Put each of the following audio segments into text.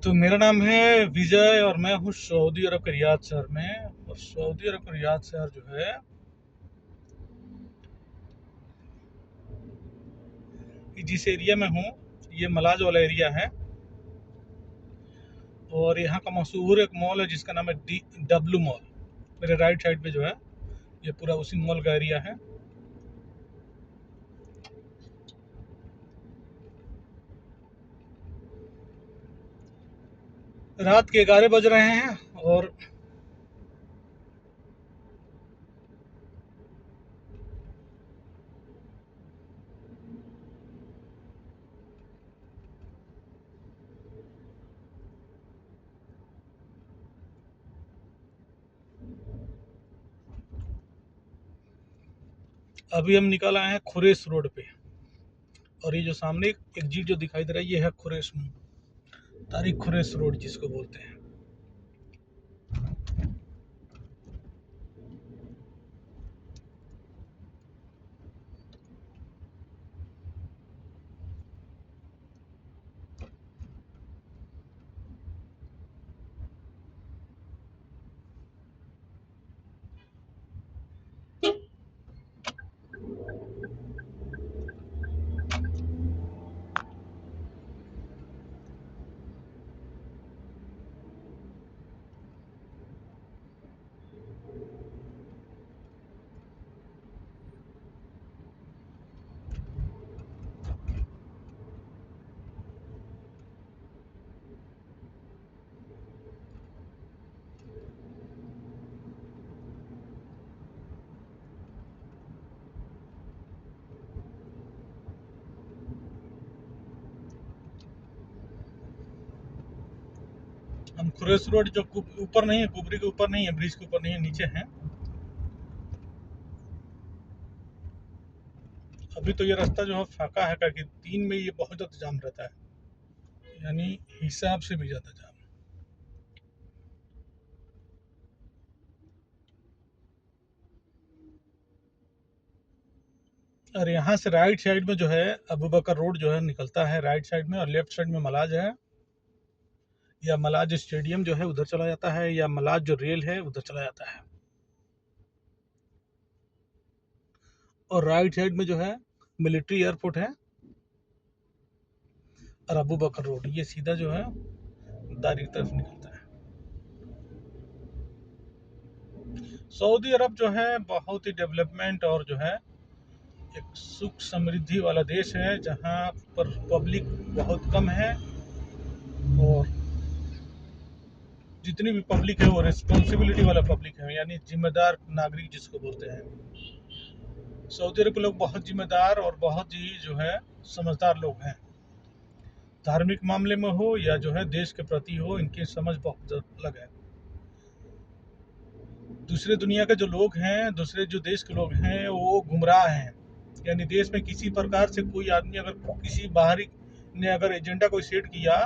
तो मेरा नाम है विजय और मैं हूँ सऊदी अरब के रियाद शहर में। और सऊदी अरब का रियाद शहर जो है जिस एरिया में हूँ ये मलाज वाला एरिया है। और यहाँ का मशहूर एक मॉल है जिसका नाम है डब्लू मॉल। मेरे राइट साइड पे जो है ये पूरा उसी मॉल का एरिया है। रात के 11 बज रहे हैं और अभी हम निकल आए हैं खुरेस रोड पे। और ये जो सामने एक एग्जिट जो दिखाई दे रहा है ये है खुरेस, तारिक खुरेस रोड जिसको बोलते हैं। हम खुरेस रोड जो ऊपर नहीं है, कुबरी के ऊपर नहीं है, ब्रिज के ऊपर नहीं है, नीचे है। अभी तो ये रास्ता जो है फाका है क्योंकि दिन में ये बहुत ज़्यादा जाम रहता है, यानी हिसाब से भी ज़्यादा जाम। और यहाँ से राइट साइड में जो है अबू बकर रोड जो है निकलता है राइट साइड में, और लेफ्ट साइड में मलाज है, या मलाज स्टेडियम जो है उधर चला जाता है, या मलाज जो रेल है उधर चला जाता है। और राइट साइड में जो है मिलिट्री एयरपोर्ट है और अबू बकर रोड ये सीधा जो है दारी की तरफ निकलता है। सऊदी अरब जो है बहुत ही डेवलपमेंट और जो है एक सुख समृद्धि वाला देश है जहाँ पर पब्लिक बहुत कम है, और जितनी भी पब्लिक है वो रिस्पॉन्सिबिलिटी वाला पब्लिक है, यानी जिम्मेदार नागरिक जिसको बोलते हैं। सऊदी अरब के लोग बहुत जिम्मेदार और बहुत ही जो है समझदार लोग हैं। धार्मिक मामले में हो या जो है देश के प्रति हो, इनकी समझ बहुत अलग है। दूसरे दुनिया के जो लोग हैं, दूसरे जो देश के लोग हैं वो गुमराह हैं, यानी देश में किसी प्रकार से कोई आदमी अगर किसी बाहरी ने अगर एजेंडा कोई सेट किया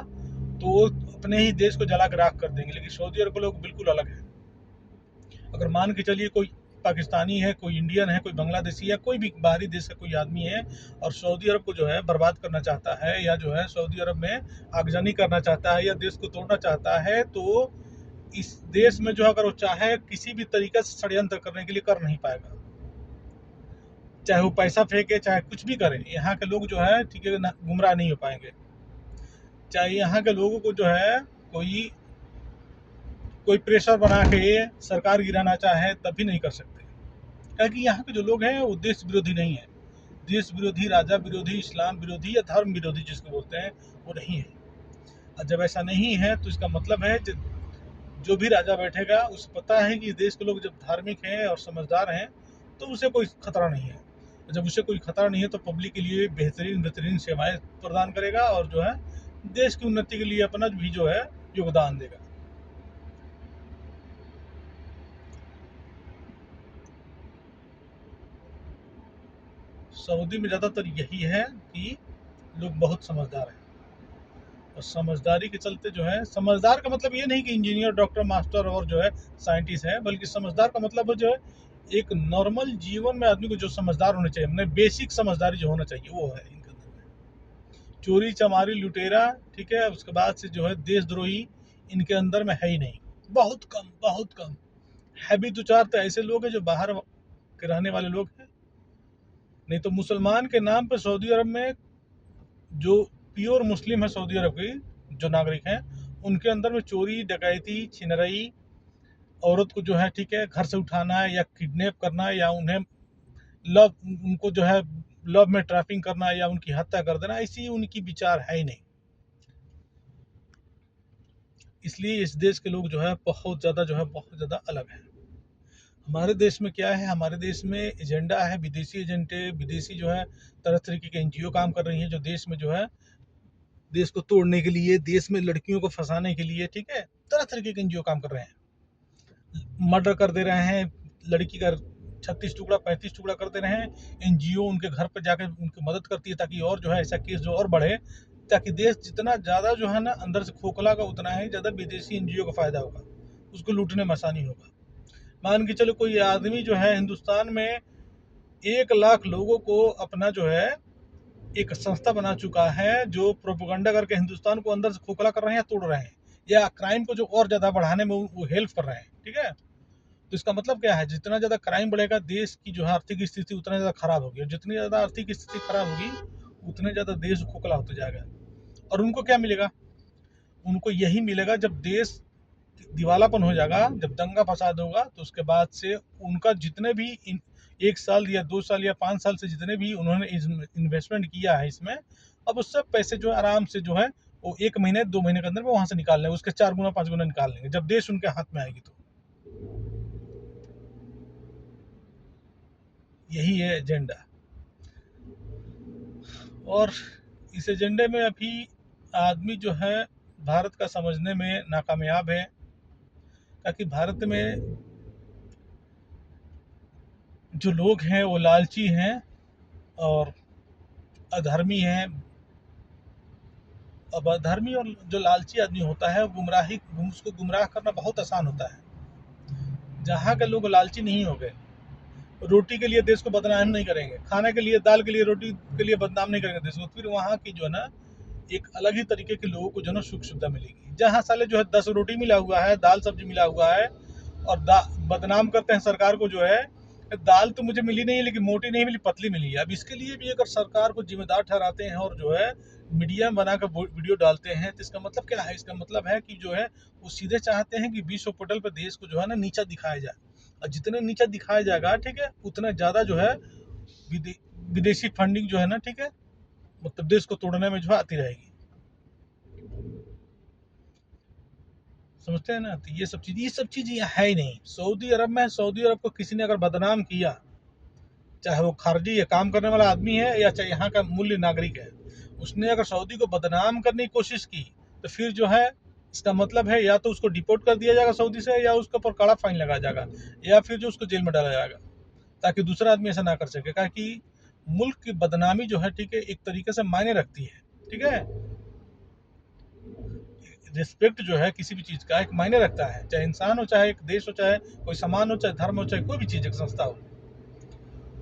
तो वो अपने ही देश को जला के राख कर देंगे। लेकिन सऊदी अरब के लोग बिल्कुल अलग हैं। अगर मान के चलिए कोई पाकिस्तानी है, कोई इंडियन है, कोई बांग्लादेशी या कोई भी बाहरी देश का कोई आदमी है और सऊदी अरब को जो है बर्बाद करना चाहता है, या जो है सऊदी अरब में आगजनी करना चाहता है या देश को तोड़ना चाहता है, तो इस देश में जो अगर वो चाहे किसी भी तरीके से षड्यंत्र करने के लिए कर नहीं पाएगा। चाहे वो पैसा फेंके, चाहे कुछ भी करे, यहाँ के लोग जो है ठीक है गुमराह नहीं हो पाएंगे। चाहे यहाँ के लोगों को जो है कोई कोई प्रेशर बना के सरकार गिराना चाहे तब भी नहीं कर सकते, क्योंकि यहाँ के जो लोग हैं वो देश विरोधी नहीं है। देश विरोधी, राजा विरोधी, इस्लाम विरोधी या धर्म विरोधी जिसको बोलते हैं वो नहीं है। और जब ऐसा नहीं है तो इसका मतलब है जो भी राजा बैठेगा उसे पता है कि देश के लोग जब धार्मिक हैं और समझदार हैं तो उसे कोई खतरा नहीं है। जब उसे कोई खतरा नहीं है तो पब्लिक के लिए बेहतरीन बेहतरीन सेवाएं प्रदान करेगा और जो है देश की उन्नति के लिए अपना भी जो है योगदान देगा। सऊदी में ज़्यादातर यही है कि लोग बहुत समझदार हैं, और समझदारी के चलते जो है, समझदार का मतलब ये नहीं कि इंजीनियर, डॉक्टर, मास्टर और जो है साइंटिस्ट है, बल्कि समझदार का मतलब जो है एक नॉर्मल जीवन में आदमी को जो समझदार होना चाहिए, मतलब बेसिक समझदारी जो होना चाहिए वो है इनके अंदर में। चोरी चमारी लुटेरा, ठीक है, उसके बाद से जो है देशद्रोही इनके अंदर में है ही नहीं, बहुत कम बहुत कम। है भी दो चार तो ऐसे लोग हैं जो बाहर के रहने वाले लोग हैं, नहीं तो मुसलमान के नाम पे सऊदी अरब में जो प्योर मुस्लिम है सऊदी अरब की जो नागरिक हैं, उनके अंदर में चोरी डकैती छिनरई, औरत को जो है ठीक है घर से उठाना है या किडनैप करना है या उन्हें लव उनको जो है लव में ट्रैफिंग करना या उनकी हत्या कर देना, ऐसी उनकी विचार है ही नहीं। इसलिए इस देश के लोग जो है बहुत ज़्यादा अलग है। हमारे देश में क्या है, हमारे देश में एजेंडा है, विदेशी एजेंडे, विदेशी जो है तरह तरीके के एनजीओ काम कर रही हैं जो देश में जो है देश को तोड़ने के लिए, देश में लड़कियों को फंसाने के लिए, ठीक है, तरह तरीके के एनजीओ काम कर रहे हैं। मर्डर कर दे रहे हैं, लड़की का 36 टुकड़ा 35 टुकड़ा कर दे रहे हैं। एनजीओ उनके घर पर जाकर उनकी मदद करती है ताकि और जो है ऐसा केस जो और बढ़े, ताकि देश जितना ज़्यादा जो है ना अंदर से खोखला होगा उतना ही ज़्यादा विदेशी एनजीओ का फ़ायदा होगा, उसको लूटने में आसानी होगा। मान के चलो कोई आदमी जो है हिंदुस्तान में 1 लाख लोगों को अपना जो है एक संस्था बना चुका है जो प्रोपेगेंडा करके हिंदुस्तान को अंदर से खोखला कर रहे हैं या तोड़ रहे हैं या क्राइम को जो और ज़्यादा बढ़ाने में वो हेल्प कर रहे हैं, ठीक है। तो इसका मतलब क्या है, जितना ज़्यादा क्राइम बढ़ेगा देश की जो है आर्थिक स्थिति उतना ज़्यादा खराब होगी, और जितनी ज़्यादा आर्थिक स्थिति खराब होगी उतने ज़्यादा देश खोखला होता जाएगा। और उनको क्या मिलेगा, उनको यही मिलेगा जब देश दिवालापन हो जाएगा, जब दंगा फसाद होगा, तो उसके बाद से उनका जितने भी 1 साल या 2 साल या 5 साल से जितने भी उन्होंने इन्वेस्टमेंट किया है इसमें, अब उससे पैसे जो है आराम से जो है वो 1 महीने 2 महीने के अंदर में वहां से निकाल लेंगे, उसके 4 गुना 5 गुना निकाल लेंगे जब देश उनके हाथ में आएगी। तो यही है एजेंडा। और इस एजेंडे में अभी आदमी जो है भारत का समझने में नाकामयाब है, ताकि भारत में जो लोग हैं वो लालची हैं और अधर्मी हैं। अब अधर्मी और जो लालची आदमी होता है उसको गुमराह करना बहुत आसान होता है। जहाँ के लोग लालची नहीं हो गए, रोटी के लिए देश को बदनाम नहीं करेंगे, खाने के लिए दाल के लिए रोटी के लिए बदनाम नहीं करेंगे देश को, फिर वहाँ की जो है ना एक अलग ही तरीके के लोगों को जो है ना सुख सुविधा मिलेगी। जहाँ साले जो है 10 रोटी मिला हुआ है, दाल सब्जी मिला हुआ है, और बदनाम करते हैं सरकार को जो है दाल तो मुझे मिली नहीं है लेकिन मोटी नहीं मिली पतली मिली है। अब इसके लिए भी अगर सरकार को जिम्मेदार ठहराते हैं और जो है मीडिया में बनाकर वीडियो डालते हैं, तो इसका मतलब क्या है, इसका मतलब है कि जो है वो सीधे चाहते हैं कि विश्व पटल पर देश को जो है ना नीचा दिखाया जाए, और जितना नीचा दिखाया जाएगा ठीक है उतना ज़्यादा जो है विदेशी फंडिंग जो है ना ठीक है मतलब देश को तोड़ने में जो है आती रहेगी। समझते हैं ना। तो ये सब चीज़ यहाँ है ही नहीं। सऊदी अरब में, सऊदी अरब को किसी ने अगर बदनाम किया, चाहे वो खारजी है काम करने वाला आदमी है या चाहे यहाँ का मूल्य नागरिक है, उसने अगर सऊदी को बदनाम करने की कोशिश की तो फिर जो है इसका मतलब है या तो उसको डिपोर्ट कर दिया जाएगा सऊदी से, या उसके ऊपर कड़ा फाइन लगाया जाएगा, या फिर जो उसको जेल में डाला जाएगा, ताकि दूसरा आदमी ऐसा ना कर सके। क्योंकि मुल्क की बदनामी जो है ठीक है एक तरीके से मायने रखती है, ठीक है। रिस्पेक्ट जो है किसी भी चीज़ का एक मायने रखता है, चाहे इंसान हो, चाहे एक देश हो, चाहे कोई सामान हो, चाहे धर्म हो, चाहे कोई भी चीज़ एक संस्था हो।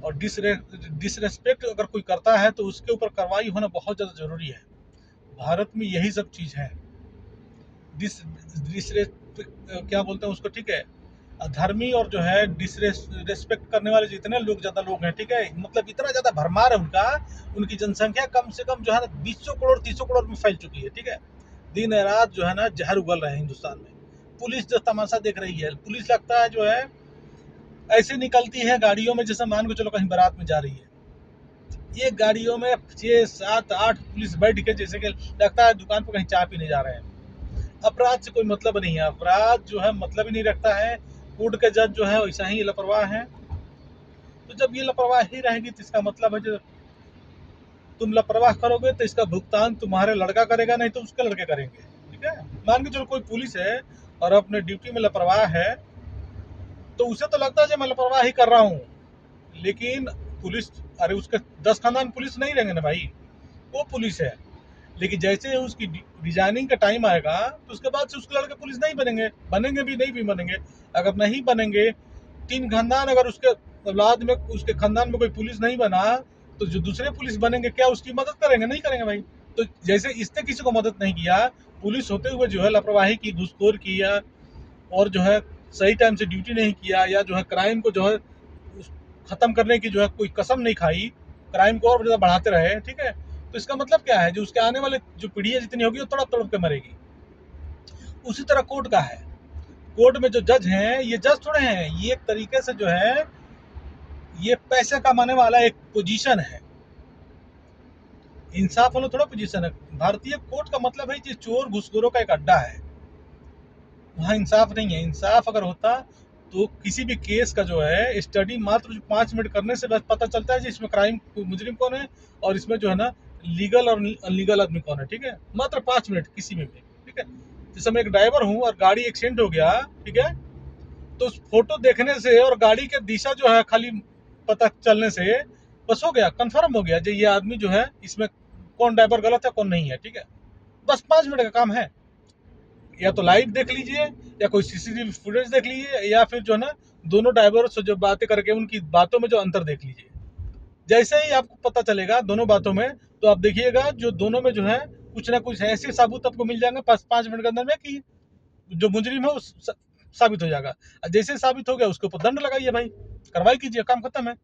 और डिसरेस्पेक्ट अगर कोई करता है तो उसके ऊपर कार्रवाई होना बहुत ज़्यादा ज़रूरी है। भारत में यही सब चीज़ है। क्या बोलते हैं उसको, ठीक है, अधर्मी और जो है डिसरेस्पेक्ट करने वाले जितने लोग ज़्यादा लोग हैं ठीक है, मतलब इतना ज़्यादा भरमार है उनका, उनकी जनसंख्या कम से कम जो है ना 200 करोड़ 300 करोड़ में फैल चुकी है, ठीक है। दिन रात जो है ना जहर उगल रहे हैं हिंदुस्तान में। पुलिस जो तमाशा देख रही है, पुलिस लगता है जो है ऐसे निकलती है गाड़ियों में जैसे मान के चलो कहीं बारात में जा रही है, ये गाड़ियों में 6 7 8 पुलिस बैठ के जैसे कि लगता है दुकान पर कहीं चाय पीने जा रहे हैं। अपराध से कोई मतलब नहीं है, अपराध जो है मतलब ही नहीं रखता है। कोर्ट के जज जो है वैसा ही लापरवाह है। तो जब ये लापरवाही रहेगी तो इसका मतलब है जो तुम लापरवाह करोगे तो इसका भुगतान तुम्हारे लड़का करेगा, नहीं तो उसके लड़के करेंगे, ठीक है। मान के चलो कोई पुलिस है और अपने ड्यूटी में लापरवाह है, तो उसे तो लगता है कि मैं लापरवाही कर रहा हूँ, लेकिन पुलिस, अरे उसके 10 खानदान पुलिस नहीं रहेंगे ना भाई, वो पुलिस है। लेकिन जैसे ही उसकी रिजाइनिंग का टाइम आएगा तो उसके बाद से उसके लड़के पुलिस नहीं बनेंगे, बनेंगे भी नहीं भी बनेंगे। अगर नहीं बनेंगे, 3 खानदान अगर उसके औलाद में उसके खानदान में कोई पुलिस नहीं बना, तो जो दूसरे पुलिस बनेंगे क्या उसकी मदद करेंगे? नहीं करेंगे भाई। तो जैसे इसने किसी को मदद नहीं किया, पुलिस होते हुए जो है लापरवाही की, घूसखोर किया और जो है सही टाइम से ड्यूटी नहीं किया, या जो है क्राइम को जो है खत्म करने की जो है कोई कसम नहीं खाई, क्राइम को और ज़्यादा बढ़ाते रहे, ठीक है। तो इसका मतलब क्या है, जो उसके आने वाले जो पीढ़ियाँ जितनी होगी वो तड़प तड़प के मरेगी। उसी तरह कोर्ट का है, कोर्ट में जो जज हैं ये जज थोड़े हैं, ये एक तरीके से जो है ये पैसे कमाने वाला एक पोजीशन है, इंसाफ वाला थोड़ा पोजीशन है। भारतीय कोर्ट का मतलब है कि चोर घुसखोरों का एक अड्डा है, वहाँ इंसाफ नहीं है। इंसाफ अगर होता तो किसी भी केस का जो है स्टडी मात्र 5 मिनट करने से बस पता चलता है कि इसमें क्राइम मुजरिम कौन है और इसमें जो है ना लीगल और अनलीगल आदमी कौन है, ठीक है। मात्र 5 मिनट किसी में भी, ठीक है। जैसे मैं एक ड्राइवर हूँ और गाड़ी एक्सीडेंट हो गया, ठीक है, तो उस फोटो देखने से और गाड़ी के दिशा जो है खाली पता चलने से बस हो गया, कंफर्म हो गया जो ये आदमी जो है इसमें कौन ड्राइवर गलत है कौन नहीं है, ठीक है। बस 5 मिनट का काम है। या तो लाइव देख लीजिए या कोई सीसीटीवी फुटेज देख लीजिए, या फिर जो है ना दोनों ड्राइवरों से जो बातें करके उनकी बातों में जो अंतर देख लीजिए। जैसे ही आपको पता चलेगा दोनों बातों में, तो आप देखिएगा जो दोनों में जो है कुछ ना कुछ ऐसे सबूत आपको मिल जाएंगे 5 मिनट के अंदर में कि जो मुजरिम है वो साबित हो जाएगा। जैसे साबित हो गया उसके ऊपर दंड लगाइए भाई, कार्रवाई कीजिए, काम खत्म है।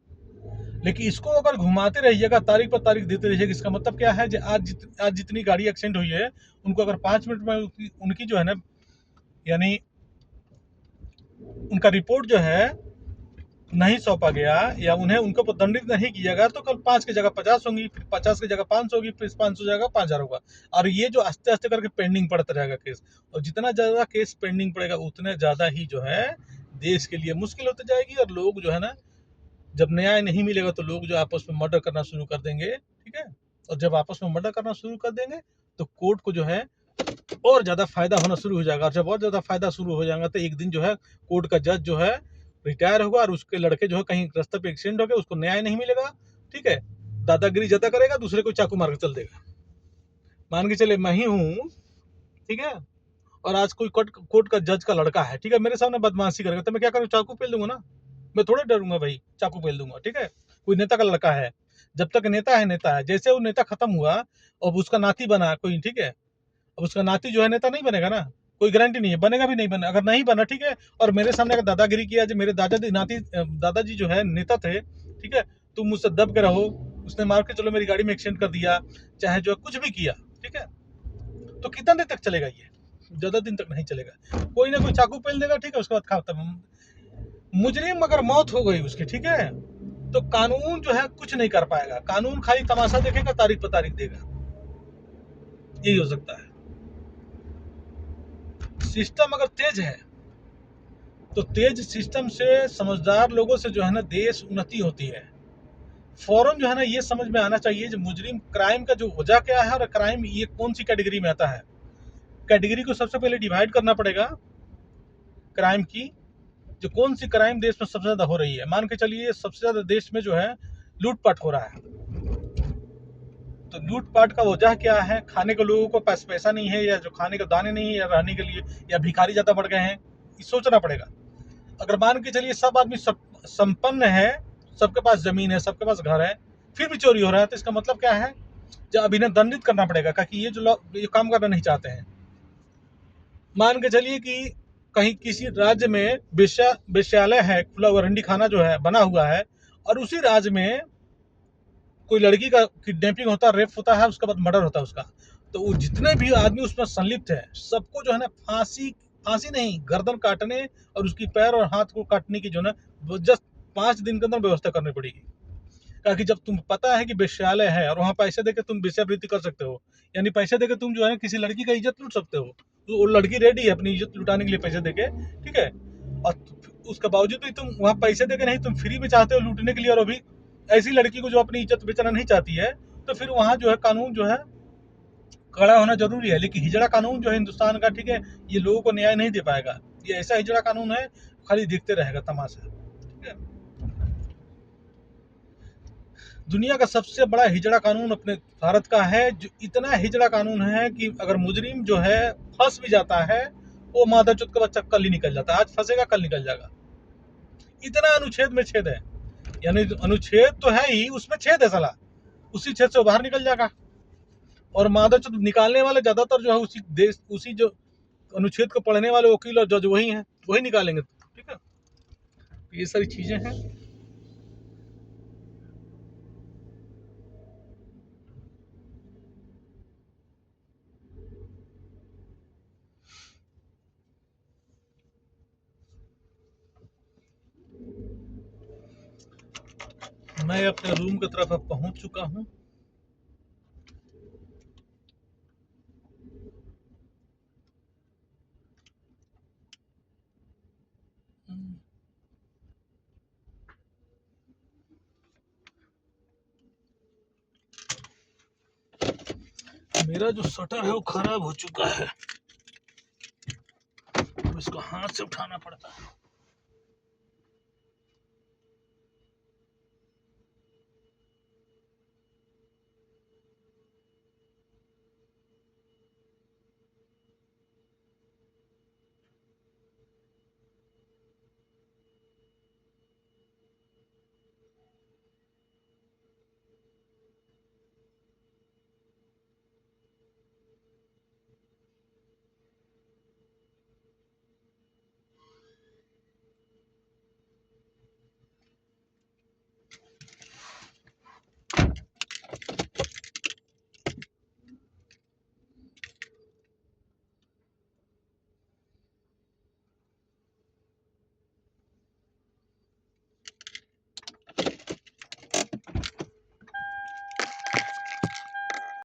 लेकिन इसको अगर घुमाते रहिएगा, तारीख पर तारीख देते रहिएगा, इसका मतलब क्या है, आज जितनी गाड़ी एक्सीडेंट हुई है उनको अगर 5 मिनट में उनकी जो है ना, यानी उनका रिपोर्ट जो है नहीं सौंपा गया या उन्हें उनको ऊपर दंडित नहीं किया गया, तो कल 5 की जगह 50 होंगी, फिर 50 की जगह 500 होगी, फिर 500 जगह 5000 होगा। और ये जो आस्ते आस्ते करके पेंडिंग पड़ता रहेगा केस, और जितना ज़्यादा केस पेंडिंग पड़ेगा उतने ज़्यादा ही जो है देश के लिए मुश्किल होती जाएगी। और लोग जो है ना, जब न्याय नहीं मिलेगा तो लोग जो आपस में मर्डर करना शुरू कर देंगे, ठीक है। और जब आपस में मर्डर करना शुरू कर देंगे तो कोर्ट को जो है और ज़्यादा फायदा होना शुरू हो जाएगा। और जब और ज़्यादा फायदा शुरू हो जाएगा तो एक दिन जो है कोर्ट का जज जो है रिटायर होगा और उसके लड़के जो है कहीं रास्ते पे एक्सीडेंट हो गया, उसको न्याय नहीं मिलेगा, ठीक है। दादागिरी ज्यादा करेगा, दूसरे को चाकू मार के चल देगा। मान के चले मैं ही हूँ, ठीक है, और आज कोई कोर्ट का जज का लड़का है, ठीक है, मेरे सामने बदमाशी करेगा तो मैं क्या करूँ, चाकू पेल दूंगा ना। मैं थोड़ा डरूंगा भाई, चाकू पेल दूंगा, ठीक है। कोई नेता का लड़का है, जब तक नेता है नेता है, जैसे वो नेता खत्म हुआ और उसका नाती बना कोई, ठीक है, अब उसका नाती जो है नेता नहीं बनेगा ना, कोई गारंटी नहीं है, बनेगा भी नहीं बना, अगर नहीं बना, ठीक है, और मेरे सामने अगर दादागिरी किया, जो मेरे दादाजी जो है नेता थे, ठीक है, तुम मुझसे दब के रहो, उसने मार के चलो मेरी गाड़ी में एक्सीडेंट कर दिया, चाहे जो है कुछ भी किया, ठीक है, तो कितना देर तक चलेगा ये, ज्यादा दिन तक नहीं चलेगा। कोई ना कोई चाकू पेल देगा, ठीक है, उसके बाद खत्म। मुजरिम अगर मौत हो गई उसकी, ठीक है, तो कानून जो है कुछ नहीं कर पाएगा, कानून खाली तमाशा देखेगा, तारीख पर तारीख देगा, यही हो सकता है। सिस्टम अगर तेज है तो तेज सिस्टम से समझदार लोगों से जो है ना देश उन्नति होती है। फौरन जो है ना ये समझ में आना चाहिए जो मुजरिम क्राइम का जो वजह क्या है और क्राइम ये कौन सी कैटेगरी में आता है। कैटेगरी को सबसे पहले डिवाइड करना पड़ेगा क्राइम की, जो कौन सी क्राइम देश में सबसे ज्यादा हो रही है। मान के चलिए सबसे ज्यादा देश में जो है लूटपाट हो रहा है, तो लूटपाट का वजह क्या है, खाने के लोगों को पैसा नहीं है, या जो खाने के दाने नहीं है, या रहने के लिए, या भिखारी ज्यादा बढ़ गए हैं, ये सोचना पड़ेगा। अगर मान के चलिए सब आदमी संपन्न है, सबके पास जमीन है, सबके पास घर है, फिर भी चोरी हो रहा है, तो इसका मतलब क्या है, जो अब इन्हें दंडित करना पड़ेगा, क्योंकि ये जो लोग ये काम करना नहीं चाहते हैं। मान के चलिए कि कहीं किसी राज्य में वेश्यालय है, खुला हुआ रंडी खाना जो है बना हुआ है, और उसी राज्य में कोई लड़की का किडनैपिंग होता है, रेप होता है, उसके बाद मर्डर होता है उसका, तो वो जितने भी आदमी उसमें संलिप्त है सबको जो है ना फांसी नहीं, गर्दन काटने और उसकी पैर और हाथ को काटने की जो है ना जस्ट 5 दिन के अंदर व्यवस्था करनी पड़ेगी। क्योंकि जब तुम पता है कि वेश्यालय है और वहाँ पैसे देके तुम वेश्यावृत्ति कर सकते हो, यानी पैसे देके तुम जो है किसी लड़की का इज्जत लूट सकते हो, तो वो लड़की रेडी है अपनी इज्जत लुटाने के लिए पैसे देके, ठीक है, और उसके बावजूद भी तुम वहाँ पैसे देके नहीं, तुम फ्री में चाहते हो लूटने के लिए, और अभी ऐसी लड़की को जो अपनी इज्जत बेचना नहीं चाहती है, तो फिर वहाँ जो है कानून जो है कड़ा होना जरूरी है। लेकिन हिजड़ा कानून जो है हिंदुस्तान का, ठीक है, ये लोगों को न्याय नहीं दे पाएगा। ये ऐसा हिजड़ा कानून है खाली देखते रहेगा तमाशा, ठीक है। दुनिया का सबसे बड़ा हिजड़ा कानून अपने भारत का है, जो इतना हिजड़ा कानून है कि अगर मुजरिम जो है फंस भी जाता है, वो मादरचोद का बच्चा कल ही निकल जाता है, आज फंसेगा कल निकल जाएगा। इतना अनुच्छेद में छेद है, यानी अनुच्छेद तो है ही, उसमें छेद है साला, उसी छेद से बाहर निकल जाएगा। और मादक तो निकालने वाले ज्यादातर जो है उसी जो अनुच्छेद को पढ़ने वाले वकील और जज वही हैं, वही निकालेंगे। ठीक है, ये सारी चीजें हैं। मैं अपने रूम की तरफ अब पहुंच चुका हूं। मेरा जो शटर है वो खराब हो चुका है, इसको हाथ से उठाना पड़ता है।